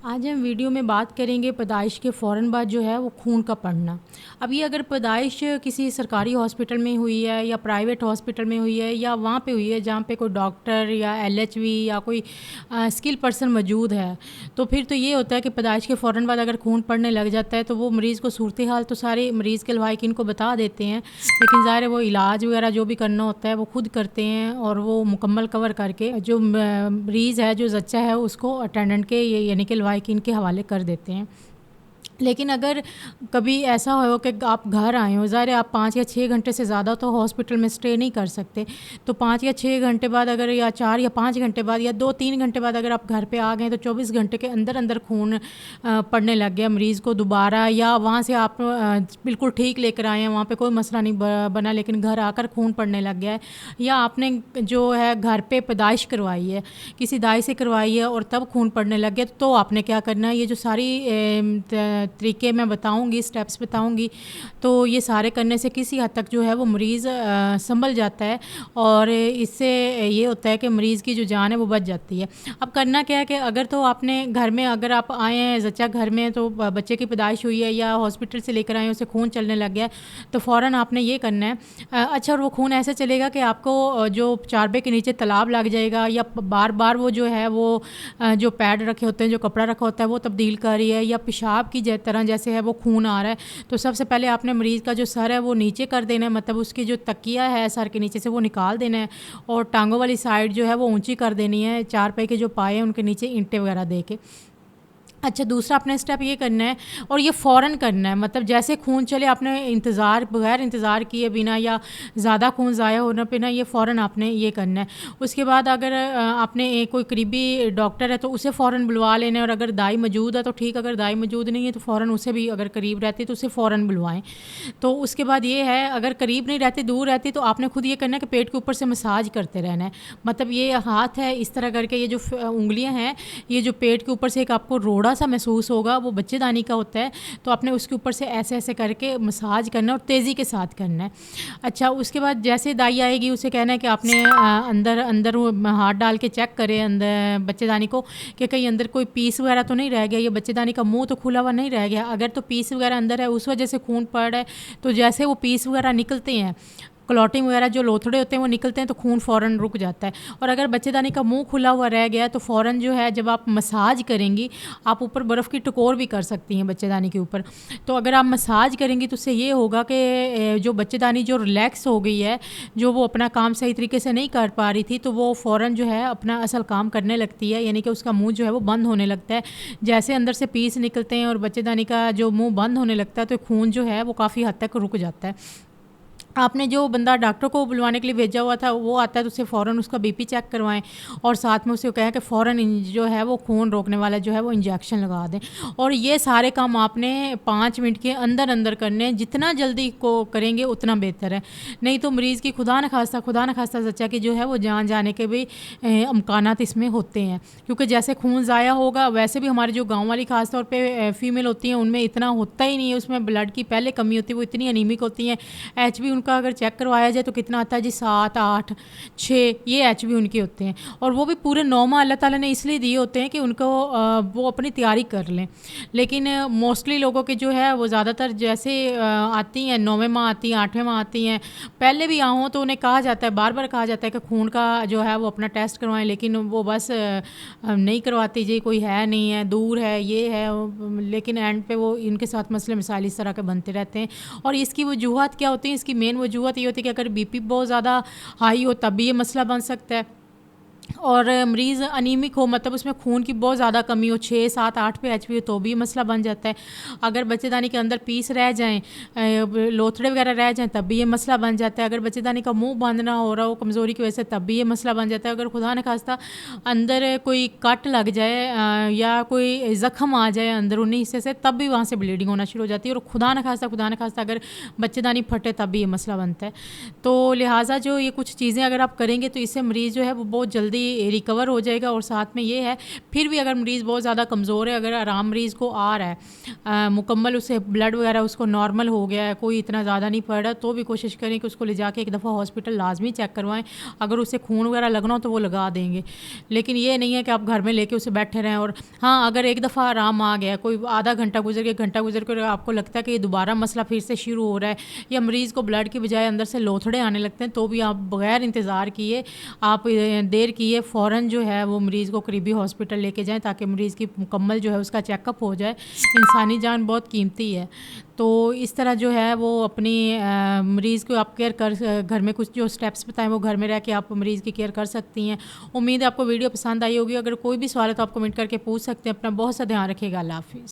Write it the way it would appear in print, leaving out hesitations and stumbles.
आज हम वीडियो में बात करेंगे पैदाइश के फ़ौरन बाद जो है वो खून का पड़ना। अब ये अगर पैदाइश किसी सरकारी हॉस्पिटल में हुई है या प्राइवेट हॉस्पिटल में हुई है या वहाँ पे हुई है जहाँ पे कोई डॉक्टर या एलएचवी या कोई स्किल पर्सन मौजूद है, तो फिर तो ये होता है कि पैदाइश के फ़ौरन बाद अगर खून पड़ने लग जाता है तो वो मरीज़ को सूरत हाल तो सारे मरीज़ के लवाहिकीन को बता देते हैं, लेकिन ज़ाहिर है वो इलाज वगैरह जो भी करना होता है वो खुद करते हैं और वो मुकम्मल कवर करके जो मरीज़ है जो ज़च्चा है उसको अटेंडेंट के यानी कि लवाहिकीन के हवाले कर देते हैं। लेकिन अगर कभी ऐसा हो कि आप घर आए हो, ज़ाहिर है आप 5 या 6 घंटे से ज़्यादा तो हॉस्पिटल में स्टे नहीं कर सकते, तो 5 या 6 घंटे बाद अगर या 4 या 5 घंटे बाद या 2-3 घंटे बाद अगर आप घर पे आ गए तो 24 घंटे के अंदर अंदर खून पड़ने लग गया मरीज़ को दोबारा, या वहाँ से आप बिल्कुल ठीक लेकर आए हैं, वहाँ पे कोई मसला नहीं बना, लेकिन घर आकर खून पड़ने लग गया है, या आपने जो है घर पे पैदाइश करवाई है, किसी दाई से करवाई है और तब खून पड़ने लग गया, तो आपने क्या करना है। ये जो सारी तरीके मैं बताऊंगी, स्टेप्स बताऊंगी, तो ये सारे करने से किसी हद तक जो है वो मरीज़ संभल जाता है और इससे ये होता है कि मरीज़ की जो जान है वो बच जाती है। अब करना क्या है कि अगर तो आपने घर में अगर आप आए हैं ज़च्चा घर में, तो बच्चे की पैदाइश हुई है या हॉस्पिटल से लेकर आए हैं, उसे खून चलने लग गया है, तो फ़ौरन आपने ये करना है। अच्छा, और वो खून ऐसे चलेगा कि आपको जो चारबे के नीचे तालाब लग जाएगा, या बार बार वो जो है वो जो पैड रखे होते हैं, जो कपड़ा रखा होता है वो तब्दील कर रही है, या पेशाब की तरह जैसे है वो खून आ रहा है, तो सबसे पहले आपने मरीज़ का जो सर है वो नीचे कर देना है, मतलब उसकी जो तकिया है सर के नीचे से वो निकाल देना है, और टांगों वाली साइड जो है वो ऊंची कर देनी है, चार पाई के जो पाए हैं उनके नीचे ईंटें वगैरह दे के। अच्छा, दूसरा अपने स्टेप ये करना है, और ये फ़ौरन करना है, मतलब जैसे खून चले आपने बगैर इंतज़ार किए बिना या ज़्यादा खून ज़ाया होने पे ना, ये फ़ौरन आपने ये करना है। उसके बाद अगर आपने कोई करीबी डॉक्टर है तो उसे फ़ौरन बुलवा लेना है, और अगर दाई मौजूद है तो ठीक, अगर दाई मौजूद नहीं है तो फ़ौरन उसे भी, अगर करीब रहती है तो उसे फ़ौरन बुलवाएँ। तो उसके बाद ये है, अगर करीब नहीं रहती, दूर रहती, तो आपने खुद ये करना है कि पेट के ऊपर से मसाज करते रहना है, मतलब ये हाथ है इस तरह करके, ये जो उंगलियाँ हैं ये जो पेट के ऊपर से एक आपको रोड़ा सा महसूस होगा, वो बच्चेदानी का होता है, तो आपने उसके ऊपर से ऐसे ऐसे करके मसाज करना और तेज़ी के साथ करना है। अच्छा, उसके बाद जैसे दाई आएगी उसे कहना है कि आपने अंदर अंदर हाथ डाल के चेक करें अंदर बच्चेदानी को कि कहीं अंदर कोई पीस वगैरह तो नहीं रह गया, ये बच्चेदानी का मुंह तो खुला हुआ नहीं रह गया। अगर तो पीस वगैरह अंदर है उस वजह से खून पड़ रहा है, तो जैसे वो पीस वगैरह निकलते हैं, क्लॉटिंग वगैरह जो लोथड़े होते हैं वो निकलते हैं, तो खून फ़ौरन रुक जाता है। और अगर बच्चेदानी का मुंह खुला हुआ रह गया तो फ़ौरन जो है, जब आप मसाज करेंगी, आप ऊपर बर्फ़ की टकोर भी कर सकती हैं बच्चेदानी के ऊपर, तो अगर आप मसाज करेंगी तो उससे ये होगा कि जो बच्चेदानी जो रिलैक्स हो गई है, जो वो अपना काम सही तरीके से नहीं कर पा रही थी, तो वो फ़ौरन जो है अपना असल काम करने लगती है, यानी कि उसका मुँह जो है वो बंद होने लगता है। जैसे अंदर से पीस निकलते हैं और बच्चेदानी का जो मुँह बंद होने लगता है, तो खून जो है वो काफ़ी हद तक रुक जाता है। आपने जो बंदा डॉक्टर को बुलवाने के लिए भेजा हुआ था वो आता है, तो उसे फ़ौरन उसका बीपी चेक करवाएं, और साथ में उसे कहें कि फ़ौरन जो है वो खून रोकने वाला जो है वो इंजेक्शन लगा दें। और ये सारे काम आपने 5 मिनट के अंदर अंदर करने हैं, जितना जल्दी को करेंगे उतना बेहतर है, नहीं तो मरीज़ की खुदा न खास्ता ज़च्चा की जो है वो जान जाने के भी अमकानात इसमें होते हैं, क्योंकि जैसे खून ज़ाया होगा वैसे भी हमारे जो गाँव वाली ख़ास तौर पर फ़ीमेल होती हैं उनमें इतना होता ही नहीं है, उसमें ब्लड की पहले कमी होती है, वो इतनी अनीमिक होती हैं। एचबी उनका अगर चेक करवाया जाए तो कितना आता है जी, 7, 8, 6 ये एचबी उनके होते हैं, और वो भी पूरे 9 माह अल्लाह ताला ने इसलिए दिए होते हैं कि उनको वो अपनी तैयारी कर लें। लेकिन मोस्टली लोगों के जो है वो ज़्यादातर जैसे आती हैं 9वें माह आती हैं, 8वें माह आती हैं, पहले भी हों तो उन्हें कहा जाता है, बार बार कहा जाता है कि खून का जो है वो अपना टेस्ट करवाएं, लेकिन वो बस नहीं करवाती जी, कोई है नहीं है, दूर है, ये है, लेकिन एंड पे वो इनके साथ मसले मसाइल इस तरह के बनते रहते हैं। और इसकी वजूहत क्या होती हैं? इसकी मेन वजूहत ये होती है कि अगर बीपी बहुत ज़्यादा हाई हो तब भी ये मसला बन सकता है, और मरीज़ अनीमिक हो, मतलब उसमें खून की बहुत ज़्यादा कमी हो, 6, 7, 8 पे एचबी हो, तो भी मसला बन जाता है। अगर बच्चेदानी के अंदर पीस रह जाएं, लोथड़े वगैरह रह जाएं, तब भी ये मसला बन जाता है। अगर बच्चेदानी का मुंह बंद ना हो रहा हो कमज़ोरी की वजह से, तब भी ये मसला बन जाता है। अगर खुदा न खास्ता अंदर कोई कट लग जाए या कोई ज़ख़म आ जाए अंदरूनी हिस्से से, तब भी वहाँ से ब्लीडिंग होना शुरू हो जाती है, और खुदा न खास्ता अगर बच्चेदानी फटे तब भी ये मसला बनता है। तो लिहाजा जो ये कुछ चीज़ें अगर आप करेंगे तो इससे मरीज़ जो है वो बहुत जल्दी जल्दी रिकवर हो जाएगा। और साथ में ये है, फिर भी अगर मरीज़ बहुत ज़्यादा कमज़ोर है, अगर आराम मरीज़ को आ रहा है, मुकम्मल उसे ब्लड वगैरह उसको नॉर्मल हो गया है, कोई इतना ज़्यादा नहीं पड़ रहा, तो भी कोशिश करें कि उसको ले जाके एक दफ़ा हॉस्पिटल लाजमी चेक करवाएं। अगर उसे खून वगैरह लगना हो तो वो लगा देंगे, लेकिन ये नहीं है कि आप घर में लेके उसे बैठे रहें। और हाँ, अगर एक दफ़ा आराम आ गया, कोई आधा घंटा गुजर गया, घंटा गुजर कर आपको लगता है कि ये दोबारा मसला फिर से शुरू हो रहा है, या मरीज़ को ब्लड की बजाय अंदर से लोथड़े आने लगते हैं, तो भी आप बगैर इंतज़ार किए, आप देर किए, फ़ौरन जो है वो मरीज़ को करीबी हॉस्पिटल लेके जाएं, ताकि मरीज़ की मुकम्मल जो है उसका चेकअप हो जाए। इंसानी जान बहुत कीमती है, तो इस तरह जो है वो अपनी मरीज़ को आप केयर कर, घर में कुछ जो स्टेप्स बताएं वो घर में रह के आप मरीज़ की केयर कर सकती हैं। उम्मीद है आपको वीडियो पसंद आई होगी। अगर कोई भी सवाल है तो आप कमेंट करके पूछ सकते हैं। अपना बहुत सा ध्यान रखिएगा। अल्लाह हाफ़िज़।